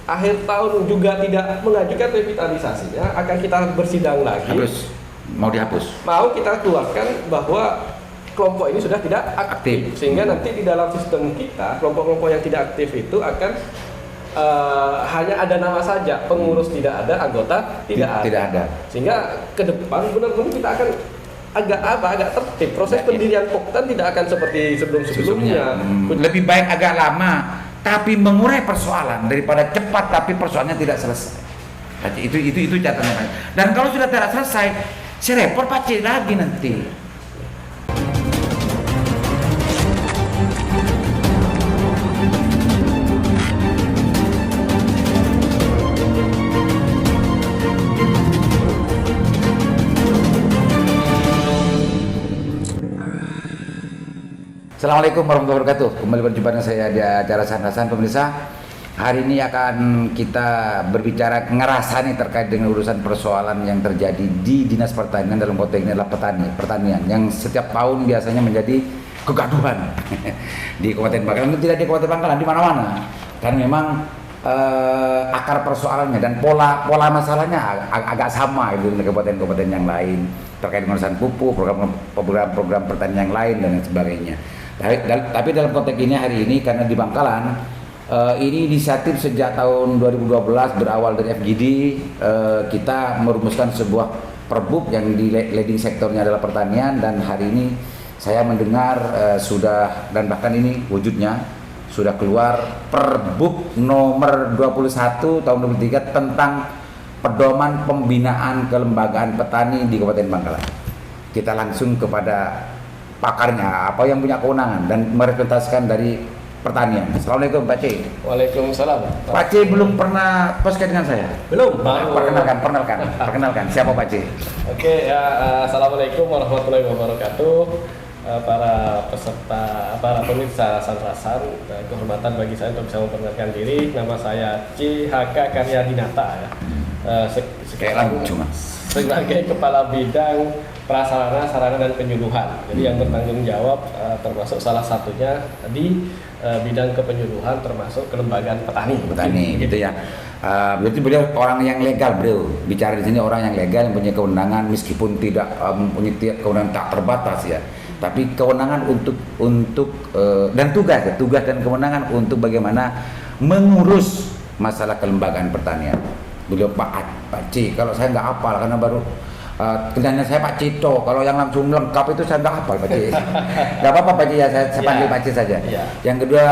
akhir tahun juga tidak mengajukan revitalisasinya, akan kita bersidang lagi. Mau dihapus? Mau kita keluarkan bahwa kelompok ini sudah tidak aktif, sehingga nanti di dalam sistem kita kelompok-kelompok yang tidak aktif itu akan hanya ada nama saja, pengurus tidak ada, anggota tidak ada. Sehingga ke depan benar-benar kita akan agak tertib. Proses pendirian Poktan tidak akan seperti sebelum-sebelumnya. Lebih baik agak lama tapi mengurai persoalan daripada cepat tapi persoalannya tidak selesai. Itu catatan. Dan kalau sudah tidak selesai, si repot Pak C lagi nanti. Assalamualaikum warahmatullahi wabarakatuh. Kembali berjumpa dengan saya di acara Sandasan pemirsa. Hari ini akan kita berbicara ngerasa nih terkait dengan urusan persoalan yang terjadi di Dinas Pertanian, dalam konteks ini adalah pertanian yang setiap tahun biasanya menjadi kegaduhan di Kabupaten Bangkalan. Tidak di Kabupaten Bangkalan, di mana-mana. Dan memang akar persoalannya dan pola masalahnya agak sama itu dengan kabupaten-kabupaten yang lain terkait dengan urusan pupuk, program pertanian yang lain dan sebagainya. Tapi dalam konteks ini hari ini karena di Bangkalan ini inisiatif sejak tahun 2012 berawal dari FGD, kita merumuskan sebuah perbub yang di leading sektornya adalah pertanian, dan hari ini saya mendengar sudah, dan bahkan ini wujudnya sudah keluar Perbub nomor 21 tahun 2003 tentang pedoman pembinaan kelembagaan petani di Kabupaten Bangkalan. Kita langsung kepada pakarnya, apa yang punya kewenangan dan merepresentasikan dari pertanian. Assalamualaikum Pak C. Waalaikumsalam. Pak C belum pernah podcast dengan saya? Belum. Perkenalkan. Siapa Pak C? Oke, ya, assalamualaikum warahmatullahi wabarakatuh. Para peserta, para pemirsa Sanrasan, kehormatan bagi saya untuk bisa memperkenalkan diri. Nama saya C.H.K. Karyadinata ya. Sebagai Kepala Bidang Prasarana, Sarana dan Penyuluhan. Jadi yang bertanggung jawab termasuk salah satunya di bidang kepenyuluhan termasuk kelembagaan petani gitu ya. Berarti beliau orang yang legal, bro. Bicara di sini orang yang legal yang punya kewenangan meskipun tidak mempunyai kewenangan tak terbatas ya. Tapi kewenangan untuk dan tugas dan kewenangan untuk bagaimana mengurus masalah kelembagaan pertanian. Beliau Pak C. Kalau saya nggak hafal karena baru kenalnya saya Pak Cito. Kalau yang langsung lengkap itu saya nggak hafal Pak C. Nggak apa-apa Pak C ya, saya panggil Pak C saja. Yang kedua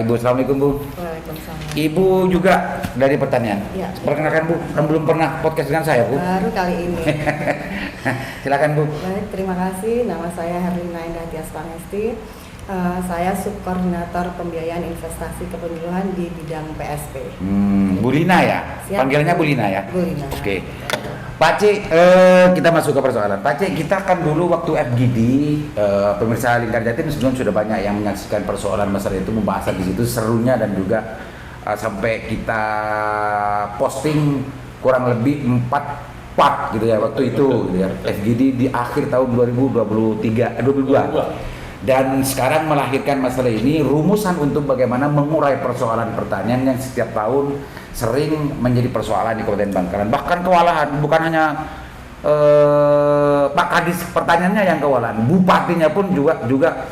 Ibu, assalamualaikum Bu. Waalaikumsalam. Ibu juga dari pertanian. Ya. Perkenalkan Bu, kan belum pernah podcast dengan saya Bu. Baru kali ini. Silakan Bu. Baik, terima kasih. Nama saya Herlina Indah Tias Pangesti. Saya subkoordinator pembiayaan investasi kepenyuluhan di bidang PSP. Bu Lina ya? Siap. Panggilannya Bu Lina ya? Bu Lina. Oke. Pak C, kita masuk ke persoalan. Pak C, kita kan dulu waktu FGD, pemirsa Lingkar Jatim sebelum sudah banyak yang menyaksikan persoalan masalah itu, membahas di situ serunya, dan juga sampai kita posting kurang lebih 4 part gitu ya waktu itu gitu ya. FGD di akhir tahun 2022. Dan sekarang melahirkan masalah ini, rumusan untuk bagaimana mengurai persoalan pertanian yang setiap tahun sering menjadi persoalan di Kabupaten Bangkalan. Bahkan kewalahan, bukan hanya Pak Kadis pertaniannya yang kewalahan, bupatinya pun juga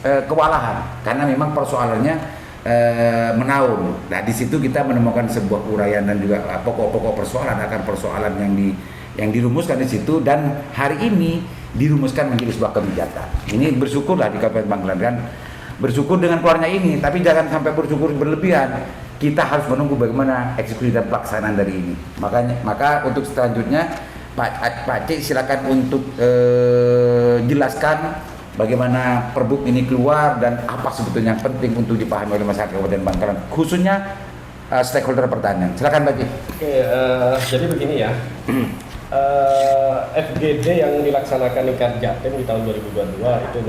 kewalahan karena memang persoalannya menaun. Nah di situ kita menemukan sebuah uraian dan juga pokok-pokok persoalan, akan persoalan yang dirumuskan di situ, dan hari ini dirumuskan menjadi sebuah kebijakan. Ini bersyukurlah di Kabupaten Bangkalan, kan bersyukur dengan keluarnya ini, tapi jangan sampai bersyukur berlebihan. Kita harus menunggu bagaimana eksekusi dan pelaksanaan dari ini. Maka untuk selanjutnya Pak C silakan untuk jelaskan bagaimana perbuk ini keluar dan apa sebetulnya yang penting untuk dipahami oleh masyarakat Kabupaten Bangkalan, khususnya stakeholder pertanian. Silakan Pak C. Oke, jadi begini ya. FGD yang dilaksanakan Lingkar Jatim di tahun 2022 itu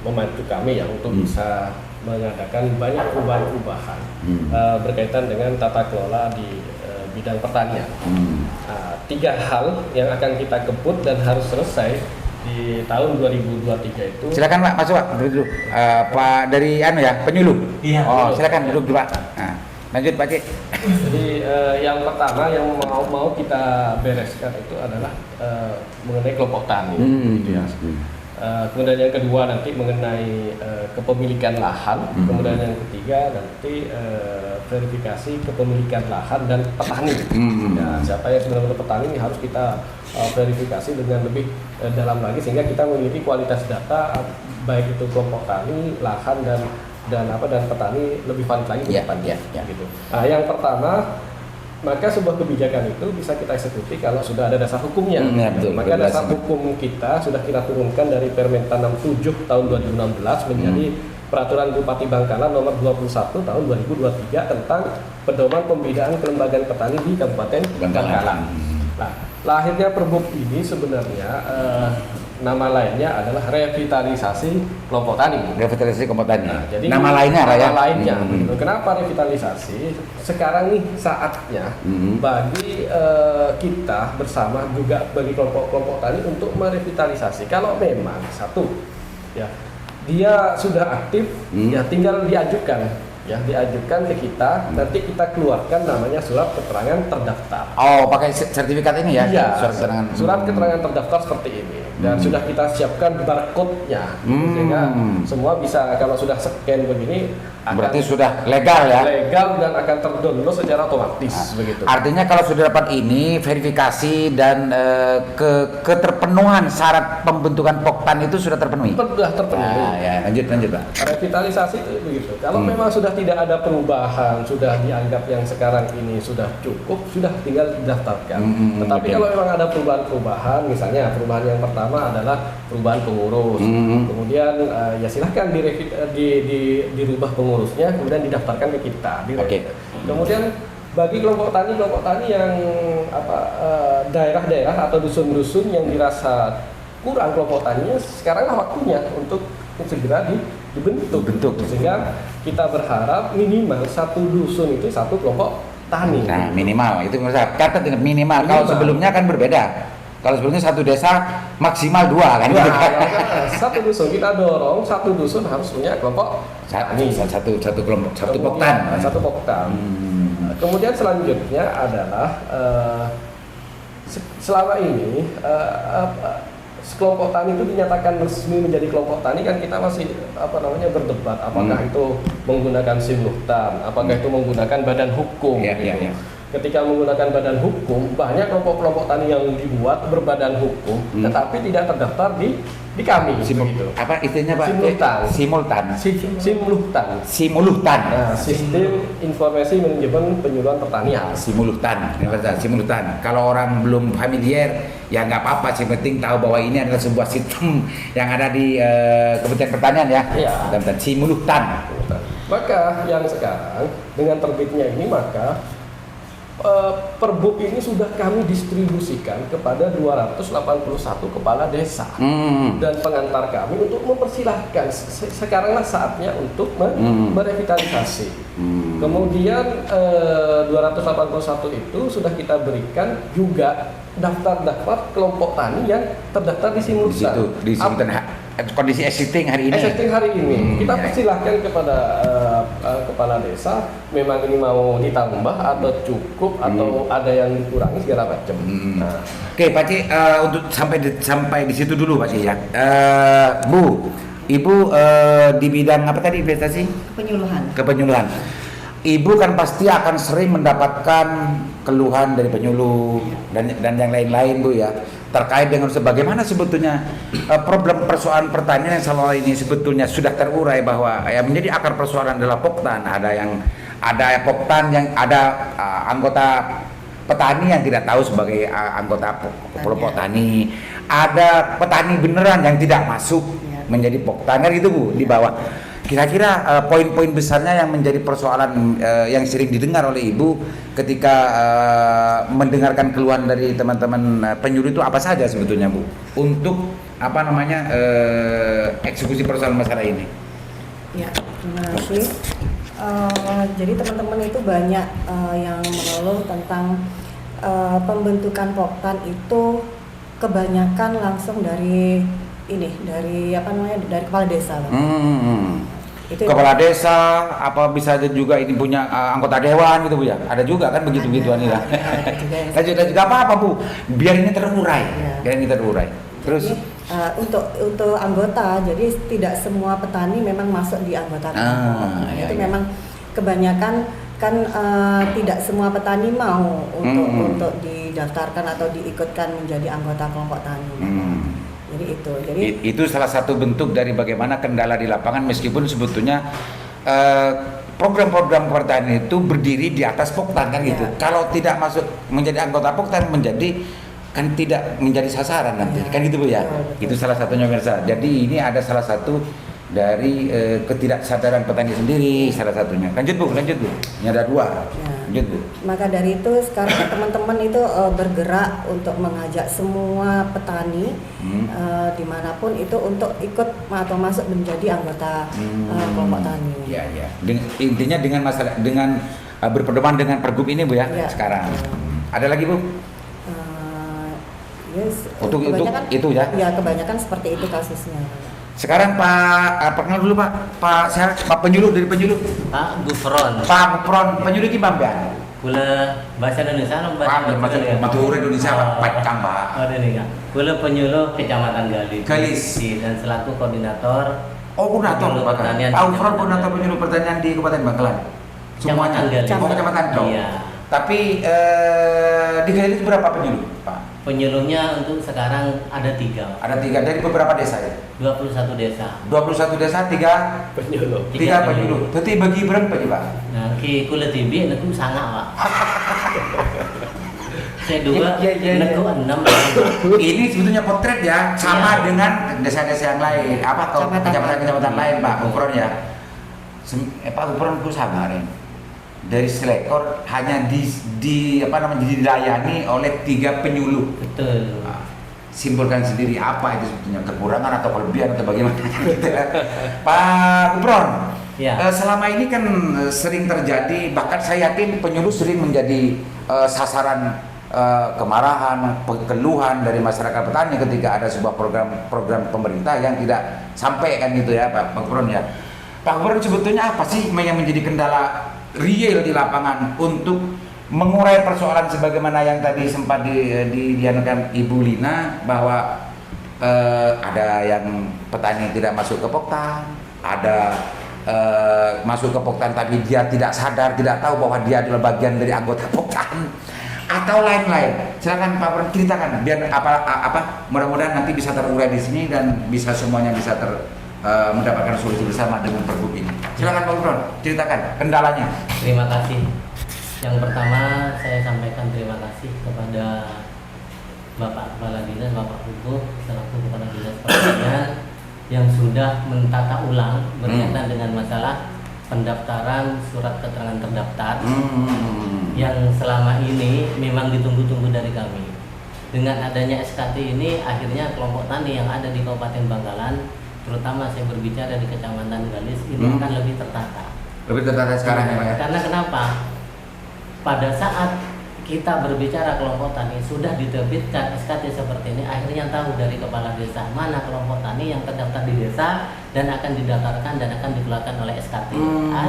membantu kami ya untuk bisa mengadakan banyak perubahan-perubahan berkaitan dengan tata kelola di bidang pertanian. 3 hal yang akan kita kebut dan harus selesai di tahun 2023 itu. Silakan Pak, masuk Pak, duduk dulu. Pak dari penyuluh. Iya. Oh, silakan duduk dulu Pak. Nah. Lanjut Pak Cik. Jadi yang pertama yang mau kita bereskan itu adalah mengenai kelompok tani, gitu ya. Kemudian yang kedua nanti mengenai kepemilikan lahan, kemudian yang ketiga nanti verifikasi kepemilikan lahan dan petani. Ya, siapa yang sebenarnya petani ini harus kita verifikasi dengan lebih dalam lagi sehingga kita memiliki kualitas data baik itu kelompok tani, lahan dan petani lebih valid lagi ke depannya. Gitu. Nah, yang pertama, maka sebuah kebijakan itu bisa kita eksekusi kalau sudah ada dasar hukumnya. Betul, maka dasar hukum kita sudah kita turunkan dari Permentan 67 tahun 2016 menjadi Peraturan Bupati Bangkalan nomor 21 tahun 2023 tentang pedoman pembinaan kelembagaan petani di Kabupaten Bangkalan. Nah, lahirnya Perbup ini sebenarnya nama lainnya adalah revitalisasi kelompok tani. Revitalisasi kelompok tani. Nah, jadi nama lainnya nama ya. lainnya. Kenapa revitalisasi? Sekarang nih saatnya bagi kita bersama juga bagi kelompok-kelompok tani untuk merevitalisasi. Kalau memang satu, ya dia sudah aktif, ya tinggal diajukan. Ya, diajukan ke kita, nanti kita keluarkan namanya surat keterangan terdaftar. Oh, pakai sertifikat ini ya? Iya, surat keterangan terdaftar seperti ini. Dan sudah kita siapkan barcode-nya, sehingga semua bisa kalau sudah scan begini, berarti sudah legal ya? Legal dan akan terdownload secara otomatis, begitu. Artinya kalau sudah dapat ini, verifikasi dan keterpenuhan syarat pembentukan Poktan itu sudah terpenuhi? Sudah terpenuhi. Nah, ya, lanjut Pak. Revitalisasi itu begitu. Kalau memang sudah tidak ada perubahan, sudah dianggap yang sekarang ini sudah cukup, sudah tinggal didaftarkan. Tetapi kalau memang ada perubahan-perubahan, misalnya perubahan yang pertama adalah perubahan pengurus. Kemudian ya silahkan dirubah pengurusnya, kemudian didaftarkan ke kita. Kemudian bagi kelompok tani yang daerah-daerah atau dusun-dusun yang dirasa kurang kelompok taninya, sekaranglah waktunya untuk segera dibentuk. Sehingga kita berharap minimal satu dusun itu satu kelompok tani. Nah, minimal itu catat dengan minimal. Kalau sebelumnya kan berbeda. Kalau sebelumnya satu desa maksimal 2 kan? Satu dusun kita dorong, satu dusun harus punya kelompok tani. Satu kelompok, satu Poktan. Satu Poktan. Kemudian selanjutnya adalah selama ini kelompok tani itu dinyatakan resmi menjadi kelompok tani kan kita masih berdebat apakah itu menggunakan SIM Luhtan, apakah itu menggunakan badan hukum. Ketika menggunakan badan hukum, banyak kelompok-kelompok tani yang dibuat berbadan hukum, tetapi tidak terdaftar di kami. Apa istilahnya Pak? Simultan. Simulutan. Nah, Sistem Informasi Manajemen Penyuluhan Pertanian. Simulutan. Kalau orang belum familiar, ya nggak apa-apa. Yang penting tahu bahwa ini adalah sebuah sistem yang ada di Kementerian Pertanian ya. Simulutan. Maka yang sekarang dengan terbitnya ini maka Perbup ini sudah kami distribusikan kepada 281 kepala desa dan pengantar kami untuk mempersilahkan sekaranglah saatnya untuk merevitalisasi. Kemudian 281 itu sudah kita berikan juga daftar kelompok tani yang terdaftar di Simultan. Di Simultan kondisi existing hari ini. Kita persilahkan kepada kepala desa memang ini mau ditambah atau cukup atau ada yang dikurangi segala macam. Oke, Pak Cik, untuk sampai di situ dulu Pak Cik ya. Bu, Ibu di bidang apa tadi investasi? Kepenyuluhan. Ibu kan pasti akan sering mendapatkan keluhan dari penyuluh dan yang lain-lain Bu ya, terkait dengan bagaimana sebetulnya problem persoalan pertanian yang selama ini sebetulnya sudah terurai bahwa yang menjadi akar persoalan adalah Poktan. Ada Poktan yang ada anggota petani yang tidak tahu sebagai anggota kelompok tani, ada petani beneran yang tidak masuk menjadi Poktan kan gitu Bu di bawah. Kira-kira poin-poin besarnya yang menjadi persoalan yang sering didengar oleh Ibu ketika mendengarkan keluhan dari teman-teman penyuluh itu apa saja sebetulnya Bu untuk eksekusi persoalan masalah ini? Ya, terima kasih. Jadi teman-teman itu banyak yang mengeluh tentang pembentukan Poktan itu kebanyakan langsung dari kepala desa. Itu kepala desa, apa bisa aja juga ini punya anggota dewan gitu Bu ya. Ada juga kan begitu-begituan ini lah. ada juga yang Lanjut juga apa Bu? Biar ini terurai. Ya. Biar ini terurai. Terus Jadi, untuk anggota, jadi tidak semua petani memang masuk di anggota kelompok. iya, Itu iya. memang kebanyakan kan tidak semua petani mau untuk didaftarkan atau diikutkan menjadi anggota kelompok tani. Jadi itu. Jadi itu salah satu bentuk dari bagaimana kendala di lapangan, meskipun sebetulnya program-program pertanian itu berdiri di atas Poktan kan gitu. Ya. Kalau tidak masuk menjadi anggota Poktan kan tidak menjadi sasaran nanti. Ya. Kan gitu Bu ya. Betul. Itu salah satunya pemirsa. Jadi ini ada salah satu dari ketidaksadaran petani sendiri salah satunya. Lanjut Bu. Ini ada 2. Ya. Lanjut Bu. maka dari itu sekarang teman-teman itu bergerak untuk mengajak semua petani dimanapun itu untuk ikut atau masuk menjadi anggota kelompok tani. Ya, ya. Intinya dengan masalah berpedoman dengan pergub ini Bu ya, Ya. sekarang. Ada lagi Bu? Yes, Untuk kebanyakan- itu ya? Ya kebanyakan seperti itu kasusnya. Sekarang Pak, perkenal dulu Pak penyuluh dari penyuluh. Pak Gufron. Pak Gufron, penyuluh gimana? Kula bahasa Indonesia no Pak Matur Indonesia Pak Camba. Oh ini kan. Kula penyuluh Kecamatan Galis. Galis. Dan selaku koordinator. Oh, koordinator penyuluh Pak. pertanian Pak Gufron Kecamatan koordinator penyuluh pertanian di Kabupaten Bangkalan. Semuanya. Kecamatan Galis. Oh, Kecamatan Galis. Iya. Tapi di Galis berapa penyuluh, Pak? Penyuluhnya untuk sekarang ada 3. Ada 3 dari beberapa desa ya. 21 desa. 21 desa 3 Penyuluh. penyuluh. Berarti bagi berapa nih Pak? Nah, ki kula tibi neku sangat Pak. Saya 2, Iya. neku 6. Ini sebetulnya potret ya, sama Iya. dengan desa-desa yang lain. Apa kalau kecamatan-kecamatan lain Pak Gufron ya? Pak Gufron itu sama nih. Dari selekor hanya dilayani oleh 3 penyuluh. Betul. Nah, simpulkan sendiri apa itu sebetulnya, kekurangan atau kelebihan atau bagaimana gitu ya. Pak Gufron, Ya. selama ini kan sering terjadi, bahkan saya yakin penyuluh sering menjadi sasaran kemarahan, keluhan dari masyarakat petani ketika ada sebuah program pemerintah yang tidak sampai kan gitu ya Pak Gufron ya. Pak Gufron, sebetulnya apa sih yang menjadi kendala real di lapangan untuk mengurai persoalan sebagaimana yang tadi sempat dianukan Ibu Lina, bahwa ada yang petani tidak masuk ke Poktan, ada masuk ke Poktan tapi dia tidak sadar, tidak tahu bahwa dia adalah bagian dari anggota Poktan, atau lain-lain. Silakan Pak Gufron ceritakan biar apa mudah-mudahan nanti bisa terurai di sini dan bisa semuanya bisa mendapatkan solusi bersama dengan pergub ini. Silakan Pak Gufron, ceritakan kendalanya. Terima kasih. Yang pertama saya sampaikan terima kasih kepada Bapak Kepala Dinas, Bapak Hugo selaku Kepala Dinas Pertanian yang sudah mentata ulang berkaitan dengan masalah pendaftaran surat keterangan terdaftar yang selama ini memang ditunggu-tunggu dari kami. Dengan adanya SKT ini akhirnya kelompok tani yang ada di Kabupaten Bangkalan, terutama saya berbicara di Kecamatan Galis ini akan lebih tertata. Lebih tertata sekarang ya Pak ya? Karena kenapa? Pada saat kita berbicara kelompok tani sudah diterbitkan SKT seperti ini, akhirnya tahu dari kepala desa mana kelompok tani yang terdaftar di desa dan akan didaftarkan dan akan dikeluarkan oleh SKT.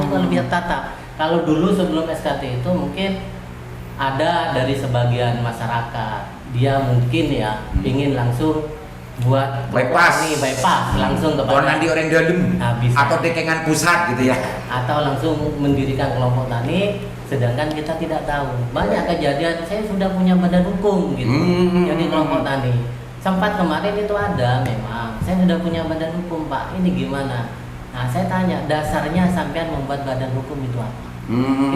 Itu lebih tertata. Kalau dulu sebelum SKT itu mungkin ada dari sebagian masyarakat, dia mungkin ya ingin langsung buat bypass langsung kepada Nanti orang dalam bisa. atau dekengan pusat gitu ya. Atau langsung mendirikan kelompok tani, sedangkan kita tidak tahu. Banyak kejadian saya sudah punya badan hukum gitu. Jadi kelompok tani. Sempat kemarin itu ada memang. Saya sudah punya badan hukum, Pak. Ini gimana? Nah, saya tanya, dasarnya sampean membuat badan hukum itu apa?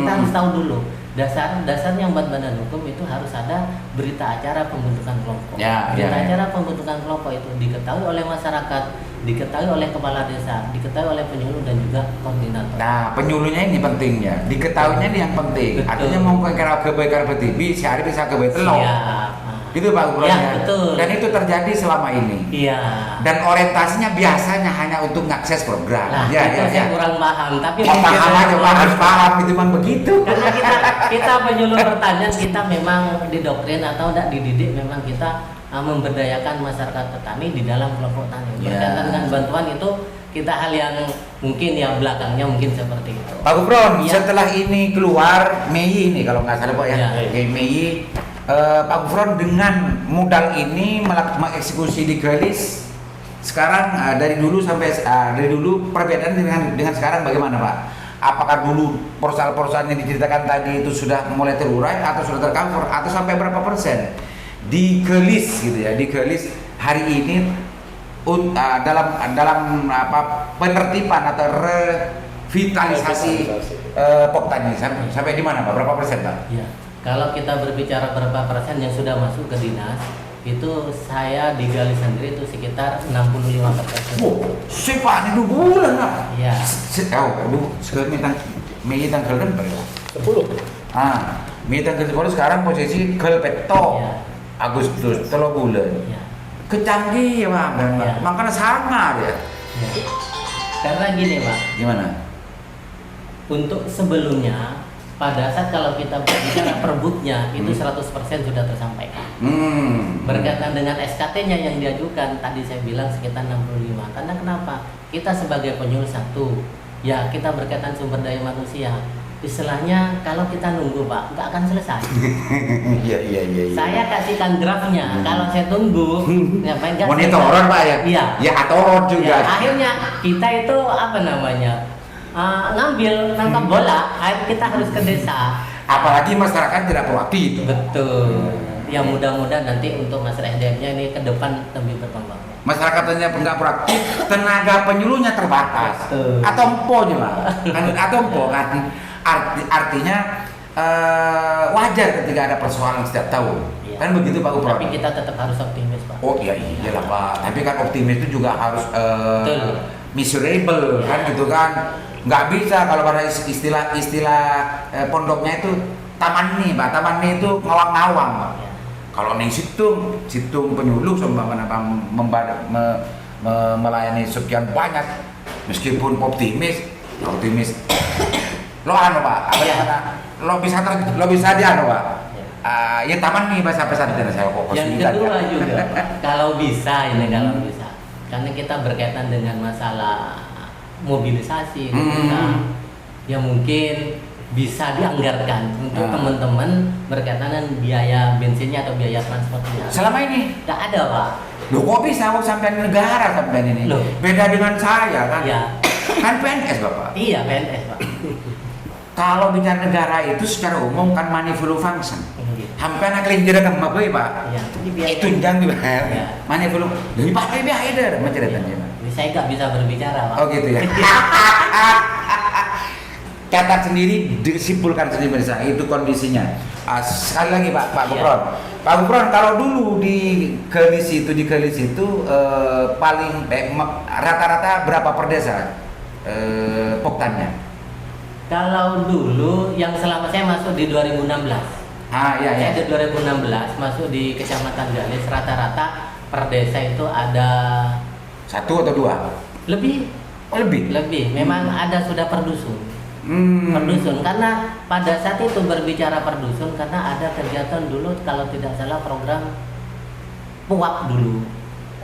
Kita harus tahu dulu. Dasarnya membuat badan hukum itu harus ada berita acara pembentukan kelompok. Berita acara pembentukan kelompok itu diketahui oleh masyarakat, diketahui oleh kepala desa, diketahui oleh penyuluh dan juga koordinator. Nah, penyuluhnya ini pentingnya, diketahuinya ini yang penting. Betul. Artinya mau ke TV, sehari bisa ke telur. Itu Pak Gufron Ya, betul. Dan itu terjadi selama ini. Iya. Dan orientasinya biasanya hanya untuk mengakses program. Nah, itu saya kurang paham, tapi Paham aja Pak, harus paham itu memang begitu. karena kita penyuluh pertanian, kita memang didoktrin atau tidak dididik, memang kita memberdayakan masyarakat petani di dalam kelompok tani. Ya. Berkaitan dengan bantuan itu kita hal yang mungkin ya belakangnya mungkin seperti itu. Pak Gufron, Ya. setelah ini keluar Mei ini kalau nggak salah Pak ya, Ya. Oke, Mei, Pak Gufron dengan modal ini mengeksekusi di Gelis sekarang dari dulu perbedaan dengan sekarang bagaimana Pak? Apakah dulu perusahaan-perusahaan yang diceritakan tadi itu sudah mulai terurai atau sudah tercover atau sampai berapa persen di Gelis gitu ya, di Gelis hari ini dalam penertiban atau revitalisasi Poktan ini sampai di mana Pak? Berapa persen Pak? Ya, kalau kita berbicara berapa persen yang sudah masuk ke dinas, itu saya di Galis sendiri itu sekitar 65%. Oh, sepak ini 2 bulan Pak. Iya. Sekarang Mei tanggal kan berapa? 10. Mei tanggal 10 sekarang posisi kelpeto Iya. Agustus 3 bulan. Ya. Kecanggih ya Pak, Iya. makanya sangat ya. Ya. Karena gini Pak, Gimana? untuk sebelumnya pada saat kalau kita berbicara perbutnya itu 100% sudah tersampaikan. Berkaitan dengan SKT-nya yang diajukan tadi saya bilang sekitar 65. Karena kenapa? Kita sebagai penyuluh satu, ya kita berkaitan sumber daya manusia. Istilahnya kalau kita nunggu Pak, nggak akan selesai. Iya. Saya kasihkan draftnya. Kalau saya tunggu, ngapain nggak Monitoran selesai. Pak ya? Iya. Ya atoron juga. Ya, akhirnya kita itu apa namanya? Ngambil nangkap bola, akhirnya kita harus ke desa. Apalagi masyarakat tidak proaktif. Betul. Ya mudah-mudahan nanti untuk masalah SDM-nya ini ke depan lebih berkembang. Masyarakatnya nggak proaktif, tenaga penyuluhnya terbatas. Betul. Atau empo juga, atau empo kan. Artinya wajar ketika ada persoalan setiap tahun. Iya. Kan begitu Pak Gufron. Tapi kita tetap harus optimis Pak. Oh iya iyalah Pak. Tapi kan optimis itu juga harus Betul. measurable kan gitu kan. Nggak bisa kalau pada istilah pondoknya itu taman nih Pak. Taman nih itu ngawang-ngawang Pak. Ya. Kalau nih situng penyuluh sama melayani sekian banyak meskipun optimis lo anu Pak apa yang kata lo bisa dia anu Pak ya taman nih bahasa pesantren saya kok Yang kedua juga kalau bisa karena kita berkaitan dengan masalah mobilisasi kita, ya mungkin bisa dianggarkan untuk teman-teman berkaitan dengan biaya bensinnya atau biaya transportnya. selama ini Nggak ada Pak. lo kok bisa kok sampai negara sampai ini Loh. beda dengan saya kan Iya. kan PNS Bapak. Iya PNS Pak. Kalau bicara negara itu secara umum kan money flow function. Hampir nak kelintir kan apa Pak? Iya. Itu jangan juga. Iya. Money flow. Jadi Pak lebih ada menceritanya. Saya nggak bisa berbicara Pak. Oh gitu ya. Catat sendiri, disimpulkan sendiri pemirsa, itu kondisinya. Sekali lagi Pak Gufron. Pak Gufron, kalau dulu di Gelis itu paling rata-rata berapa per desa poktannya? Kalau dulu yang selama saya masuk di 2016. Iya. Saya di 2016 masuk di Kecamatan Galis, rata-rata per desa itu ada 1 atau 2? lebih. Oh lebih? Lebih. Memang ada sudah per dusun. Per dusun, karena pada saat itu berbicara per dusun karena ada kegiatan dulu kalau tidak salah program PUAP dulu.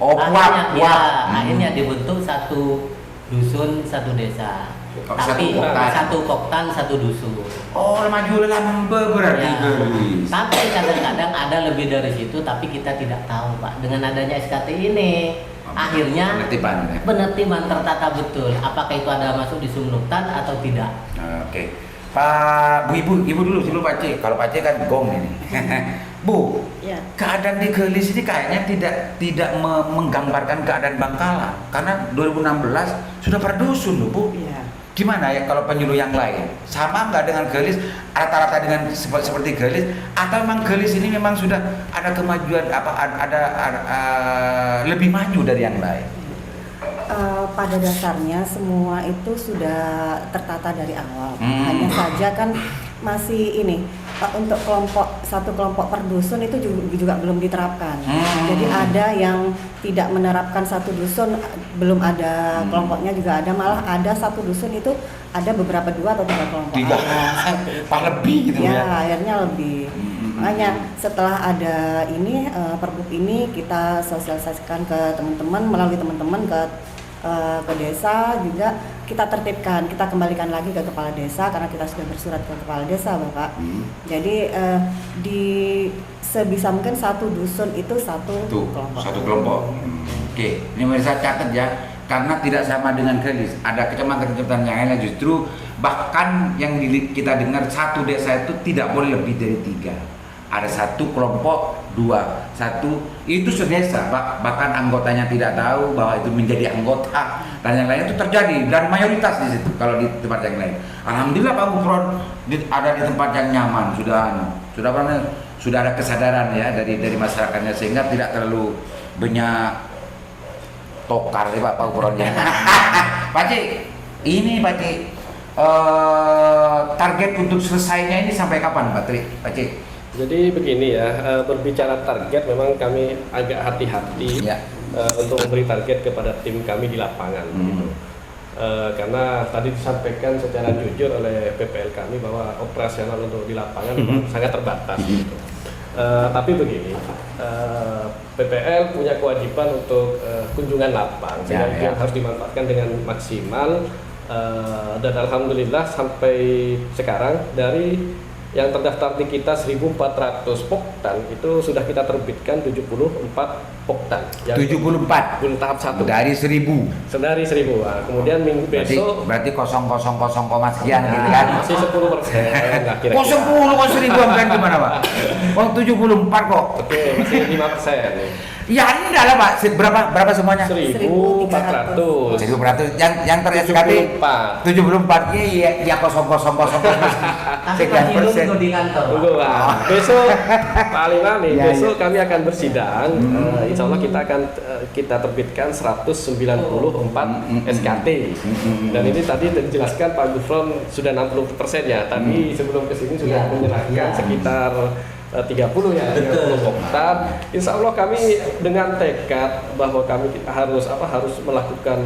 Oh Akhirnya, PUAP. ya, akhirnya dibentuk satu dusun satu desa. Tapi satu poktan satu dusun. Oh maju dalam berarti Ya. Gelis. Tapi kadang-kadang ada lebih dari situ, tapi kita tidak tahu Pak. Dengan adanya SKT ini, akhirnya penertiban tertata betul. Apakah itu ada masuk di Sumnuktan atau tidak? Oke. Pak ibu dulu sebelum Pak C. Kalau Pak C kan gong ini. Bu, Ya. keadaan di Gelis ini kayaknya tidak menggambarkan keadaan Bangkalan karena 2016 sudah per dusun loh Bu. Iya. Gimana ya kalau penyuluh yang lain? Sama nggak dengan Gelis? Rata-rata dengan seperti Gelis? Atau memang Gelis ini memang sudah ada kemajuan ada lebih maju dari yang lain? Pada dasarnya semua itu sudah tertata dari awal. Hanya saja kan masih ini untuk satu kelompok per dusun itu juga belum diterapkan. Jadi ada yang tidak menerapkan satu dusun, belum ada kelompoknya juga ada, malah ada satu dusun itu ada beberapa 2 atau 3 kelompok. Pak lebih gitu Ya, ya. akhirnya lebih. Makanya setelah ada ini Pergub ini kita sosialisasikan ke teman-teman melalui teman-teman ke ke desa juga kita tertibkan, kita kembalikan lagi ke kepala desa karena kita sudah bersurat ke kepala desa, Bapak. Jadi di sebisa mungkin satu dusun itu satu kelompok. Satu kelompok. Oke, ini pemirsa catat ya, karena tidak sama dengan Kelis. Ada kecamatan-kecamatan yang lainnya justru bahkan yang kita dengar satu desa itu tidak boleh lebih dari 3. Ada satu kelompok, 2, 1 itu sedesa, bahkan anggotanya tidak tahu bahwa itu menjadi anggota dan yang lain itu terjadi dan mayoritas di situ kalau di tempat yang lain. Alhamdulillah Pak Gufron ada di tempat yang nyaman, sudah ada kesadaran ya dari masyarakatnya sehingga tidak terlalu banyak tokar sih Pak Gufron ya. Pak Cik, ini Pak Cik target untuk selesainya ini sampai kapan Pak Cik? Jadi begini ya, berbicara target memang kami agak hati-hati Ya. Untuk memberi target kepada tim kami di lapangan. Gitu. Karena tadi disampaikan secara jujur oleh PPL kami bahwa operasional untuk di lapangan memang sangat terbatas. Gitu. Tapi begini, PPL punya kewajiban untuk kunjungan lapang, sehingga itu yang harus dimanfaatkan dengan maksimal. Dan alhamdulillah sampai sekarang dari yang terdaftar di kita 1.400 poktan itu sudah kita terbitkan 74 poktan. 74 belum tahap 1 dari 1.000. Dari 1.000. Nah, kemudian minggu besok berarti 0,000 sekian gitu kan. masih 10% lah kira-kira. Kok 10 kok 1.000 kan gimana Pak? Kok 74 kok? Oke, masih 5%. Ya enggak lah Pak, berapa semuanya? 1.400. 1.400 yang ter-SKP 74. Iya ya 0,000 Tapi sekian masih persen. nunggu di kantor. Pak. Tunggu Pak. Besok Pak Alina nih, Ya, besok kami akan bersidang. Insya Allah kita akan kita terbitkan 194 SKT. Dan ini tadi dijelaskan Pak Gufron sudah 60% ya. Tadi sebelum kesini sudah menyerahkan sekitar 30 ya, 30 poktan. Insya Allah kami dengan tekad bahwa kami harus melakukan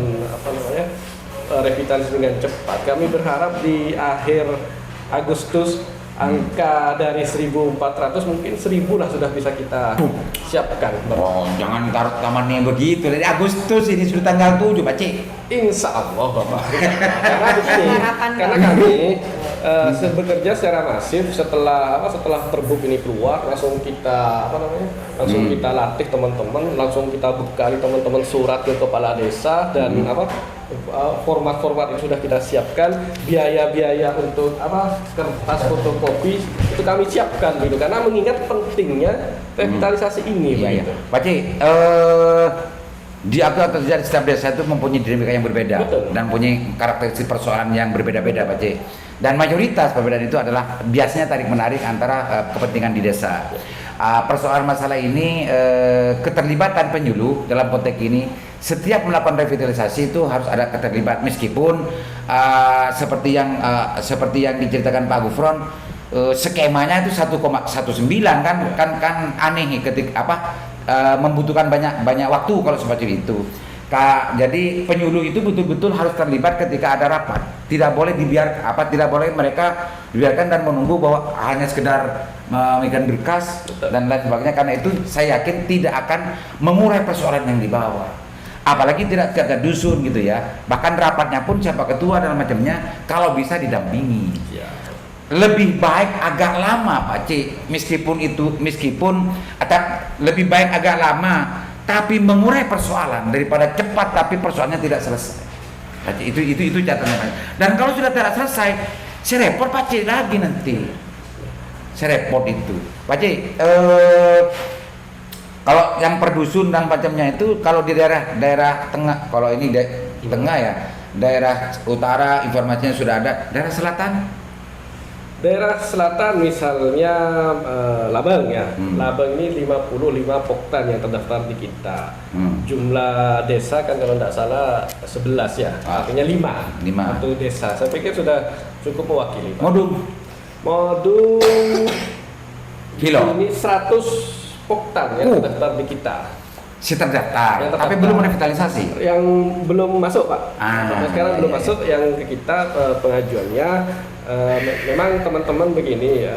revitalisasi dengan cepat. Kami berharap di akhir Agustus angka dari 1.400 mungkin 1.000 lah sudah bisa kita siapkan. Oh, jangan taruh tamannya begitu. Dari Agustus ini sudah tanggal 7, Pak Cik. Insya Allah Bapak. Karena begini, Harapan karena Bapak. kami bekerja secara masif setelah Perbup ini keluar langsung kita kita latih teman-teman, langsung kita bekali teman-teman surat ke kepala desa dan format-format yang sudah kita siapkan, biaya-biaya untuk kertas fotokopi itu kami siapkan gitu karena mengingat pentingnya revitalisasi ini. Iya, iya. begitu. Pak Cik, di aktual terjadi setiap desa itu mempunyai dinamika yang berbeda. Betul. Dan punya karakteristik persoalan yang berbeda-beda, Pak Cik. Dan mayoritas perbedaan itu adalah biasanya tarik menarik antara kepentingan di desa. Persoalan masalah ini keterlibatan penyuluh dalam konteks ini, setiap melakukan revitalisasi itu harus ada keterlibatan meskipun seperti yang diceritakan Pak Gufron, skemanya itu 1,19 kan aneh ketika membutuhkan banyak waktu kalau seperti itu. Jadi penyuluh itu betul-betul harus terlibat ketika ada rapat. Tidak boleh tidak boleh mereka dibiarkan dan menunggu bahwa hanya sekedar memberikan berkas dan lain sebagainya, karena itu saya yakin tidak akan mengurai persoalan yang dibawa. Apalagi tidak ke dusun gitu ya. Bahkan rapatnya pun siapa ketua dan macamnya kalau bisa didampingi. Ya. Lebih baik agak lama Pak Cik, meskipun lebih baik agak lama tapi mengurai persoalan daripada cepat tapi persoalannya tidak selesai. Pak Cik, itu catatannya. Dan kalau sudah tidak selesai, serepot Pak Cik lagi nanti. Serepot itu. Pak Cik, kalau yang perdusun dan macamnya itu kalau di daerah tengah, kalau ini tengah ya, daerah utara informasinya sudah ada, daerah selatan. Daerah selatan misalnya Labang ya. Labang ini 55 poktan yang terdaftar di kita. Jumlah desa kan kalau tidak salah 11 ya. Artinya 5. Satu desa. Saya pikir sudah cukup mewakili, Pak. Modul Kilo. ini 100 poktan yang terdaftar di kita. Terdaftar, tapi belum revitalisasi. Yang belum masuk, Pak. Sampai sekarang belum iya. masuk yang ke kita pengajuannya. Memang teman-teman begini,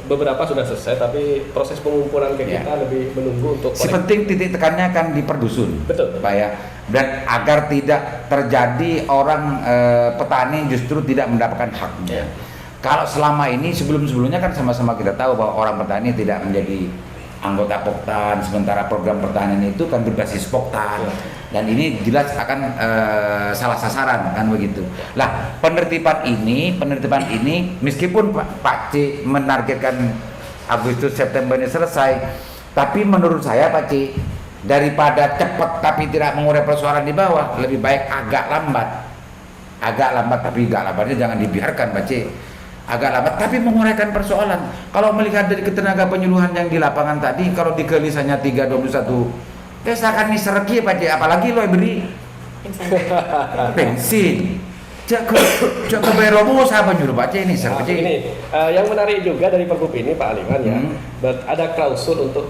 beberapa sudah selesai, tapi proses pengumpulan ke kita lebih menunggu untuk Si penting titik tekannya kan di perdusun. Betul. Pak ya. dan agar tidak terjadi orang petani justru tidak mendapatkan haknya. Kalau selama ini sebelum-sebelumnya kan sama-sama kita tahu bahwa orang petani tidak menjadi anggota Poktan, sementara program pertanian itu kan berbasis Poktan, dan ini jelas akan salah sasaran kan begitu. Lah penertiban ini meskipun Pak C menargetkan Agustus September ini selesai, tapi menurut saya Pak C, daripada cepat tapi tidak mengurai persoalan di bawah, lebih baik agak lambat tapi agak lambatnya jangan dibiarkan Pak C. Agak lambat tapi menguraikan persoalan. Kalau melihat dari ketenaga penyuluhan yang di lapangan tadi, kalau dikelisannya 321 akan disergi Pak C, apalagi lo beri bensin jak ke Berobo siapa nyuruh Pak C ini Pak C. Ini yang menarik juga dari Pergub ini Pak Aliman ya, ada klausul untuk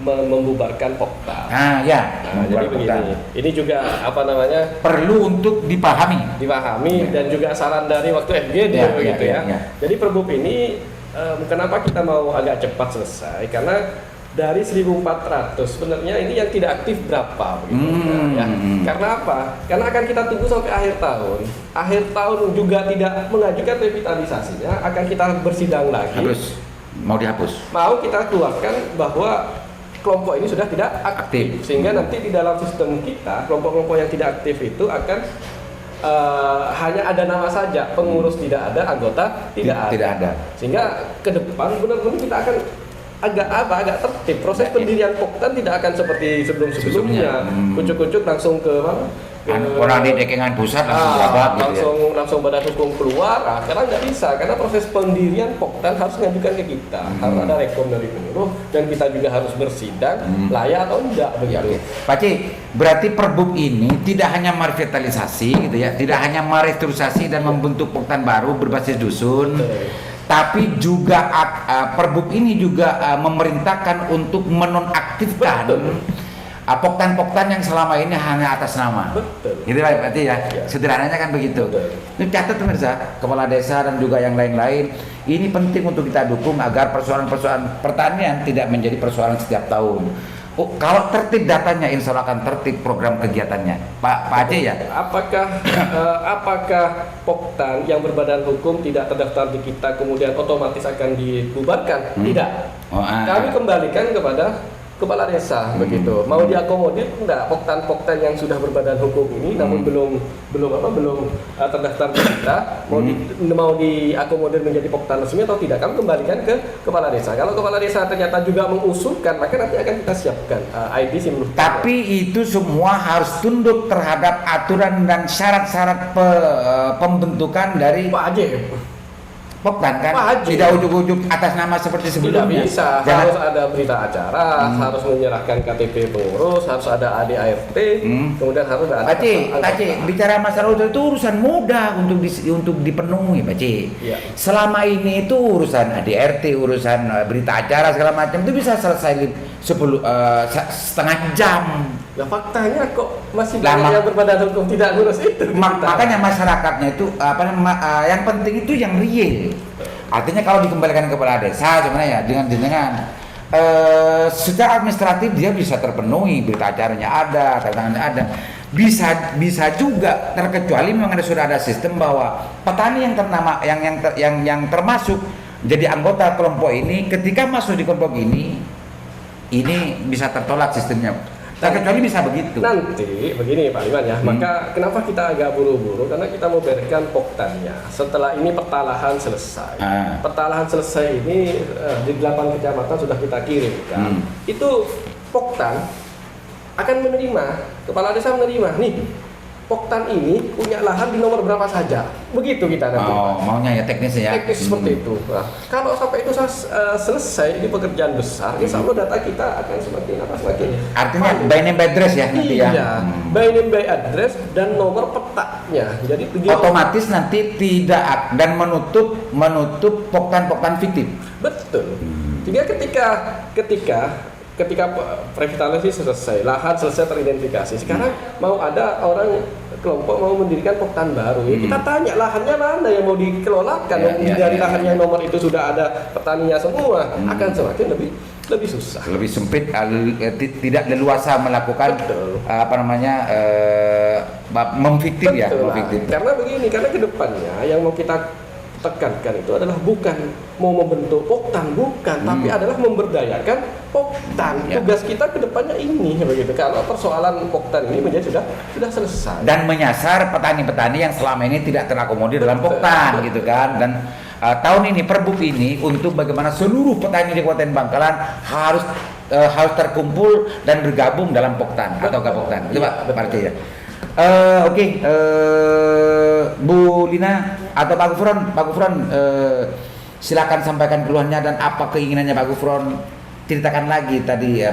membubarkan Poktan. Ya. Jadi begini, ini juga perlu untuk dipahami dan juga saran dari waktu FGD begitu ya. Jadi Pergub ini kenapa kita mau agak cepat selesai, karena dari 1.400 sebenarnya ini yang tidak aktif berapa begitu, ya. Karena apa? Karena akan kita tunggu sampai akhir tahun. Akhir tahun juga tidak mengajukan revitalisasinya, akan kita bersidang lagi. Mau dihapus. Mau kita keluarkan bahwa kelompok ini sudah tidak aktif. Sehingga nanti di dalam sistem kita kelompok-kelompok yang tidak aktif itu akan hanya ada nama saja, pengurus tidak ada, anggota tidak ada. Sehingga ke depan benar-benar kita akan agak tertib. Proses pendirian Poktan tidak akan seperti sebelum-sebelumnya. Kucuk-kucuk langsung ke mana? Orang di dekengan pusat langsung badan hukum keluar. Karena nggak bisa, karena proses pendirian Poktan harus mengajukan ke kita. Harus ada rekom dari penyuluh dan kita juga harus bersidang layak atau enggak begitu. Pak C, berarti Pergub ini tidak hanya merevitalisasi gitu ya, tidak hanya merestrukturisasi dan membentuk Poktan baru berbasis dusun. Tapi juga Pergub ini juga memerintahkan untuk menonaktifkan Poktan-Poktan yang selama ini hanya atas nama. Gitu lah berarti ya. Sederhananya kan begitu. Ini catat pemirsa, kepala desa dan juga yang lain-lain, ini penting untuk kita dukung agar persoalan-persoalan pertanian tidak menjadi persoalan setiap tahun. Kalau tertib datanya, insya Allah akan tertib program kegiatannya, Pak Aceh ya. Apakah Poktan yang berbadan hukum tidak terdaftar di kita kemudian otomatis akan dibubarkan? Tidak. Kami kembalikan kepada kepala desa begitu. Mau diakomodir enggak Poktan-Poktan yang sudah berbadan hukum ini namun belum terdaftar di kita, mau diakomodir menjadi Poktan resmi atau tidak, kami kembalikan ke kepala desa. Kalau kepala desa ternyata juga mengusulkan, maka nanti akan kita siapkan ID SIM. Tapi itu semua harus tunduk terhadap aturan dan syarat-syarat pembentukan dari Pak Aceh. Poktan kan, tidak ujuk-ujuk atas nama seperti sebelumnya. Tidak bisa, harus ada berita acara, harus menyerahkan KTP pengurus, harus ada ADART, kemudian harus ada. Pak C, bicara masalah itu urusan mudah untuk dipenuhi, Pak C. Selama ini itu urusan ADART, urusan berita acara segala macam itu bisa selesai setengah jam. Nah faktanya kok masih banyak yang berbadan hukum tidak ngurus itu. Makanya masyarakatnya itu yang penting itu yang real. Artinya kalau dikembalikan kepada desa sebenarnya dengan secara administratif dia bisa terpenuhi, berita acaranya ada, tantangannya ada. Bisa juga terkecuali memang sudah ada sistem bahwa petani yang ternama yang termasuk jadi anggota kelompok ini ketika masuk di kelompok ini bisa tertolak sistemnya. Terkecuali bisa begitu. Nanti begini Pak Iman ya, maka kenapa kita agak buru-buru? Karena kita mau berikan Poktannya. Setelah ini petalahan selesai. Petalahan selesai ini di 8 kecamatan sudah kita kirimkan. Itu Poktan akan menerima, kepala desa menerima nih. Poktan ini punya lahan di nomor berapa saja, begitu kita nanti. Maunya ya teknisnya ya. Teknis seperti itu. Nah, kalau sampai itu selesai di pekerjaan besar, insya Allah data kita akan semakin Artinya by name by address ya nanti ya. Iya, by name by address dan nomor petanya. Jadi otomatis nanti tidak dan menutup Poktan-Poktan fiktif. Betul. Jadi ketika revitalisasi selesai, lahan selesai teridentifikasi. Sekarang mau ada orang kelompok mau mendirikan Poktan baru. Ya kita tanya lahannya mana yang mau dikelolakan. Dari lahannya nomor itu sudah ada petaninya semua. Akan semakin lebih lebih susah. lebih sempit, tidak leluasa melakukan Betul. memfiktif ya, Betul lah. memfiktif. Karena begini, karena kedepannya yang mau kita tekankan itu adalah bukan mau membentuk Poktan, bukan, tapi adalah memberdayakan Poktan. Ya. Tugas kita kedepannya ini begitu. Kalau persoalan Poktan ini menjadi sudah selesai. Dan menyasar petani-petani yang selama ini tidak terakomodir dalam Poktan gitu kan. Dan tahun ini Perbuk ini untuk bagaimana seluruh petani di Kabupaten Bangkalan harus terkumpul dan bergabung dalam Poktan atau Gapoktan. Itu Pak Marci ya. Oke, Bu Lina atau Pak Gufron, silakan sampaikan keluhannya dan apa keinginannya Pak Gufron. Ceritakan lagi tadi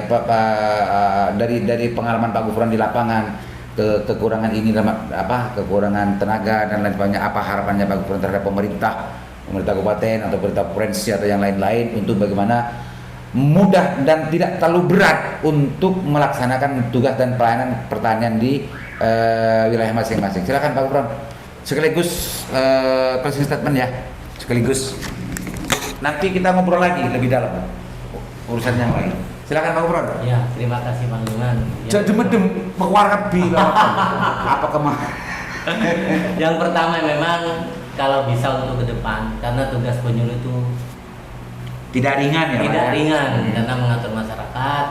dari pengalaman Pak Gufron di lapangan, kekurangan ini kekurangan tenaga dan lain sebagainya. Apa harapannya Pak Gufron terhadap pemerintah kabupaten atau pemerintah provinsi atau yang lain-lain untuk bagaimana mudah dan tidak terlalu berat untuk melaksanakan tugas dan pelayanan pertanian di wilayah masing-masing. Silakan Pak Gufron. Sekaligus closing statement ya. Sekaligus nanti kita ngobrol lagi lebih dalam urusan yang lain. Silakan Pak Gufron. Ya, terima kasih Bang Luman. Jadi medem mengeluarkan bilang apa kemana? Yang pertama memang kalau bisa untuk ke depan, karena tugas penyuluh itu Tidak ringan ya, Pak, tidak ya? ringan karena mengatur masyarakat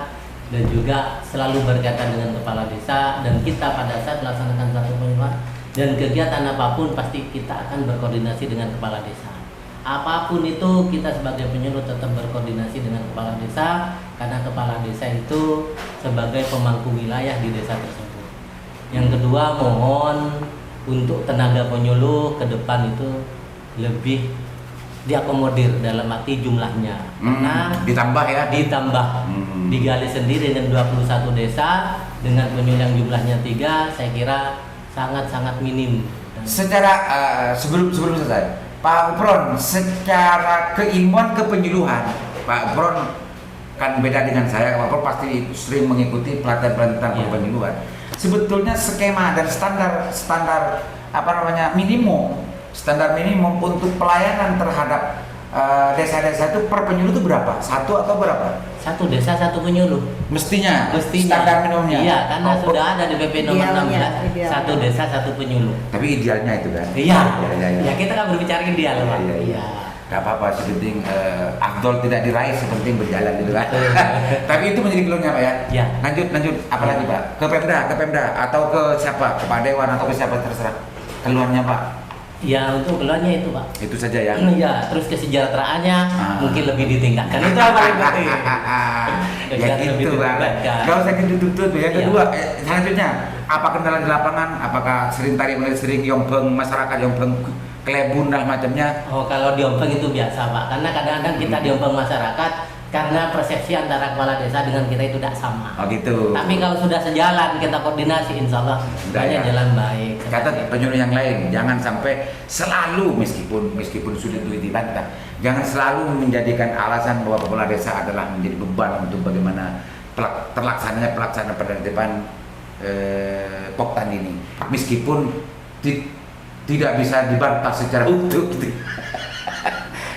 dan juga selalu berkaitan dengan kepala desa, dan kita pada saat melaksanakan satu penyuluhan dan kegiatan apapun pasti kita akan berkoordinasi dengan kepala desa. Apapun itu kita sebagai penyuluh tetap berkoordinasi dengan kepala desa, karena kepala desa itu sebagai pemangku wilayah di desa tersebut. Yang kedua, mohon untuk tenaga penyuluh ke depan itu lebih diakomodir dalam arti jumlahnya. Karena ditambah ya. ditambah digali sendiri dengan 21 desa dengan penyuluh yang jumlahnya 3, saya kira sangat-sangat minim. Dan Secara sebelum selesai, Pak Gufron, secara keilmuan kepenyuluhan, Pak Gufron kan beda dengan saya. Pak Gufron pasti sering mengikuti pelatihan-pelatihan Iya. kepenyuluhan. Sebetulnya skema dan standar minimum untuk pelayanan terhadap desa-desa itu per penyuluh itu berapa? Satu atau berapa? satu desa satu penyuluh. Mestinya Mestinya. standar minimumnya. Iya, karena Oh, sudah ada di PP nomor Idealnya, 16 idealnya. satu desa satu penyuluh. Tapi idealnya itu kan. Iya. Iya. Ya kita kan berbicara ideal, Pak. Iya. Gak apa-apa, sepenting afdol tidak diraih, sepenting berjalan gitu kan. Tapi itu menjadi keluhnya Pak ya. Ya. Lanjut apa lagi Pak? Ke Pemda atau ke siapa? Ke Pak Dewan atau ke siapa terserah. Keluhannya Pak. Ya, untuk keluarnya itu, Pak. Itu saja ya. Iya, terus kesejahteraannya mungkin lebih ditingkatkan. Itu yang paling penting. Ya gitu Pak. Gak usah dituntut. Yang Iya. kedua, selanjutnya apa kendala di lapangan? Apakah sering sering yombeng masyarakat, yombeng kelebun dan macamnya? Oh, kalau diompeng itu biasa, Pak. Karena kadang-kadang kita diompeng masyarakat karena persepsi antara kepala desa dengan kita itu tidak sama. Oh gitu. Tapi kalau sudah sejalan, kita koordinasi, insya Allah semuanya ya. jalan baik. Catat penyuluh yang lain, jangan sampai selalu meskipun sulit untuk dibantah, jangan selalu menjadikan alasan bahwa kepala desa adalah menjadi beban untuk bagaimana pelaksanaan penertiban Poktan ini, meskipun tidak bisa dibantah secara utuh.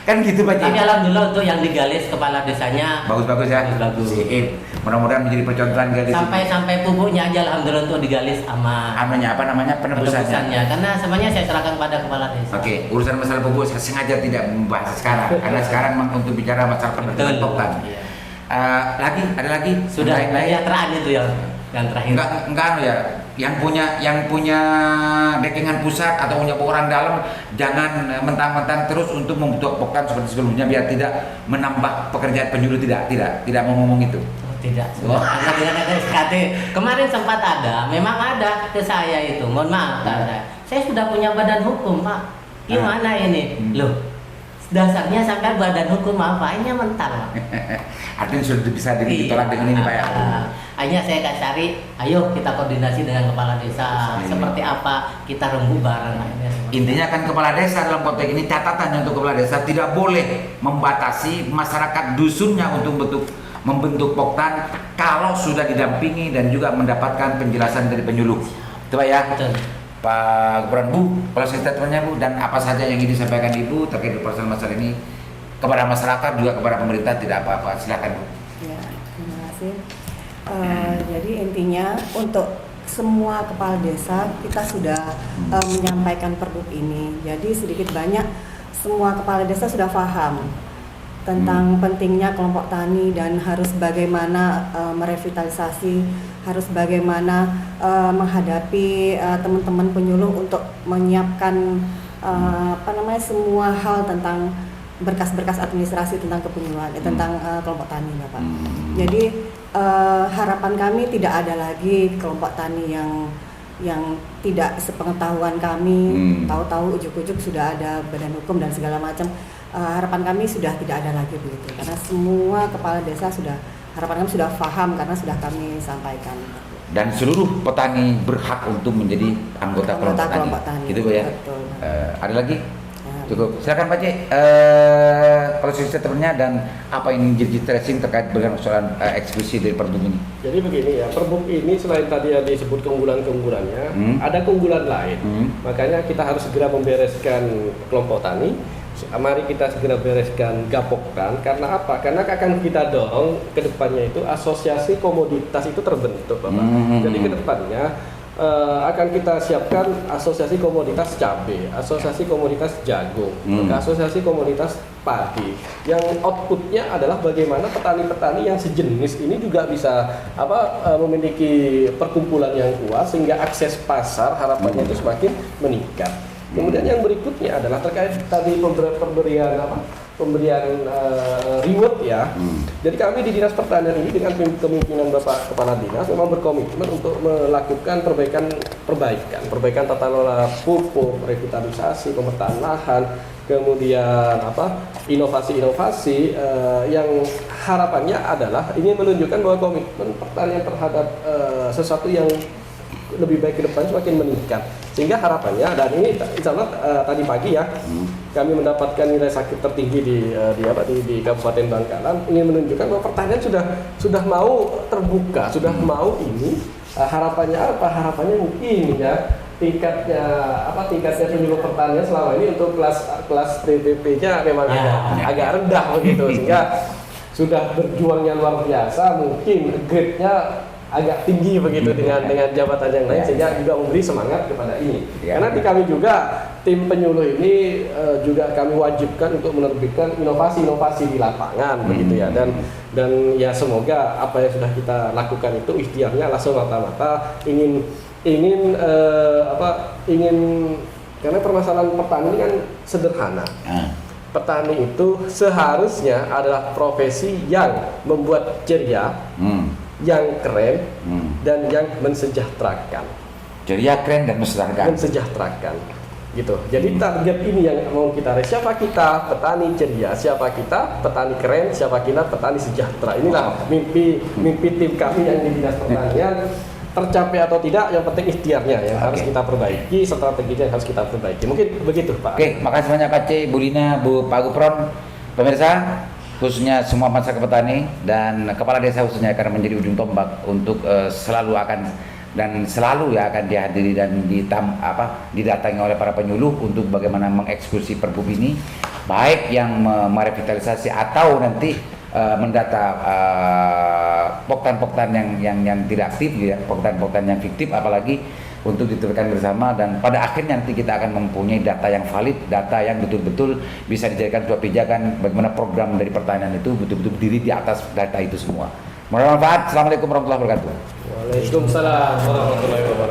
Kan gitu Pak. Tapi alhamdulillah untuk yang digalis kepala desanya Bagus ya. Bagus. Sip. Mudah-mudahan menjadi percontohan galis. sampai pupuknya aja alhamdulillah untuk digalis aman. Penebusannya. Karena semuanya saya serahkan pada kepala desa. Oke, urusan masalah pupuk saya sengaja tidak membahas sekarang karena sekarang memang untuk bicara masalah penertiban Betul. Poktan. Iya. Ada lagi Sudah lain-lain? yang terakhir itu yang terakhir. Enggak ya. Yang punya backingan pusat atau punya orang dalam jangan mentang-mentang terus untuk membentuk Poktan seperti sebelumnya biar tidak menambah pekerjaan penyuluh, tidak mau ngomong itu. Oh, tidak. Karena dengan ada SKT kemarin sempat memang ada ke saya itu. Mohon maaf saya sudah punya badan hukum, Pak. Gimana ini? Loh, dasarnya sampai badan hukum apa? Ini mental, Pak. Artinya sudah bisa ditolak dengan ini Pak ya. Akhirnya saya cari, ayo kita koordinasi dengan kepala desa. Seperti apa kita rembuk bareng. Akhirnya seperti Intinya kan kepala desa dalam konteks ini catatannya untuk kepala desa tidak boleh membatasi masyarakat dusunnya untuk membentuk Poktan kalau sudah didampingi dan juga mendapatkan penjelasan dari penyuluh. Itu Pak ya. Betul. Pak Gubernur Bu, closing statementnya Bu, dan apa saja yang ingin disampaikan Ibu terkait dengan masalah ini kepada masyarakat juga kepada pemerintah, tidak apa-apa, silakan Bu. Ya, terima kasih. Jadi intinya untuk semua kepala desa kita sudah menyampaikan perbuk ini. Jadi sedikit banyak semua kepala desa sudah paham tentang pentingnya kelompok tani dan harus bagaimana merevitalisasi, harus bagaimana menghadapi teman-teman penyuluh untuk menyiapkan semua hal tentang berkas-berkas administrasi tentang kepenyuluhan, tentang kelompok tani, Bapak. Jadi harapan kami tidak ada lagi kelompok tani yang tidak sepengetahuan kami, tahu-tahu ujuk-ujuk sudah ada badan hukum dan segala macam. Harapan kami sudah tidak ada lagi begitu, karena semua kepala desa harapan kami sudah paham karena sudah kami sampaikan. Dan seluruh petani berhak untuk menjadi anggota kelompok tani. Gitu Bu ya. Betul. Ada lagi? Cukup. Silakan Pak C. Kalau statementnya dan apa yang menjadi tracing terkait dengan persoalan eksekusi dari perbuk ini. Jadi begini ya, perbuk ini selain tadi yang disebut keunggulan-keunggulannya, ada keunggulan lain. Makanya kita harus segera membereskan kelompok tani. Mari kita segera bereskan Gapoktan. Karena apa? Karena akan kita dorong ke depannya itu asosiasi komoditas itu terbentuk, Bapak. Jadi ke depannya akan kita siapkan asosiasi komoditas cabai, asosiasi komoditas jagung, asosiasi komoditas padi. Yang outputnya adalah bagaimana petani-petani yang sejenis ini juga bisa memiliki perkumpulan yang kuat sehingga akses pasar harapannya itu semakin meningkat. Kemudian yang berikutnya adalah terkait tadi pemberian reward ya. Jadi kami di Dinas Pertanian ini dengan kepemimpinan Bapak Kepala Dinas memang berkomitmen untuk melakukan perbaikan tata kelola pupuk, revitalisasi, pemetaan lahan, kemudian inovasi-inovasi yang harapannya adalah ingin menunjukkan bahwa komitmen pertanian terhadap sesuatu yang lebih baik ke depan semakin meningkat, sehingga harapannya dan ini insya Allah tadi pagi ya kami mendapatkan nilai sakit tertinggi di Kabupaten Bangkalan, ingin menunjukkan bahwa pertanian sudah mau terbuka, sudah mau ini. Harapannya mungkin ya tingkatnya penyuluh pertanian selama ini untuk kelas PPP-nya memang agak rendah begitu, sehingga sudah berjuangnya luar biasa, mungkin grade-nya agak tinggi begitu dengan jabatan yang lain, sehingga juga memberi semangat kepada ini. Karena di kami juga tim penyuluh ini juga kami wajibkan untuk menerbitkan inovasi-inovasi di lapangan begitu ya, dan ya semoga apa yang sudah kita lakukan itu ikhtiarnya langsung mata-mata ingin karena permasalahan petani ini kan sederhana. Petani itu seharusnya adalah profesi yang membuat ceria, yang keren, dan yang mensejahterakan. Ceria, keren, dan mensejahterakan. Gitu. Jadi target ini yang mau kita raih. Siapa kita? Petani ceria. Siapa kita? Petani keren. Siapa kita? Petani sejahtera. Inilah mimpi tim kami yang di Dinas Pertanian. Tercapai atau tidak, yang penting ikhtiarnya yang harus kita perbaiki, strateginya yang harus kita perbaiki. Mungkin begitu, Pak. Oke, makasih banyak Pak C, Bu Lina, Pak Gufron. Pemirsa, khususnya semua masyarakat petani dan kepala desa khususnya akan menjadi ujung tombak untuk selalu akan dihadiri dan didatangi oleh para penyuluh untuk bagaimana mengeksekusi perbuk ini, baik yang merevitalisasi atau nanti mendata poktan-poktan yang tidak aktif ya, poktan-poktan yang fiktif, apalagi untuk diterapkan bersama, dan pada akhirnya nanti kita akan mempunyai data yang valid, data yang betul-betul bisa dijadikan sebuah pijakan bagaimana program dari pertanian itu betul-betul berdiri di atas data itu semua. Bermanfaat. Assalamualaikum warahmatullahi wabarakatuh. Waalaikumsalam warahmatullahi wabarakatuh.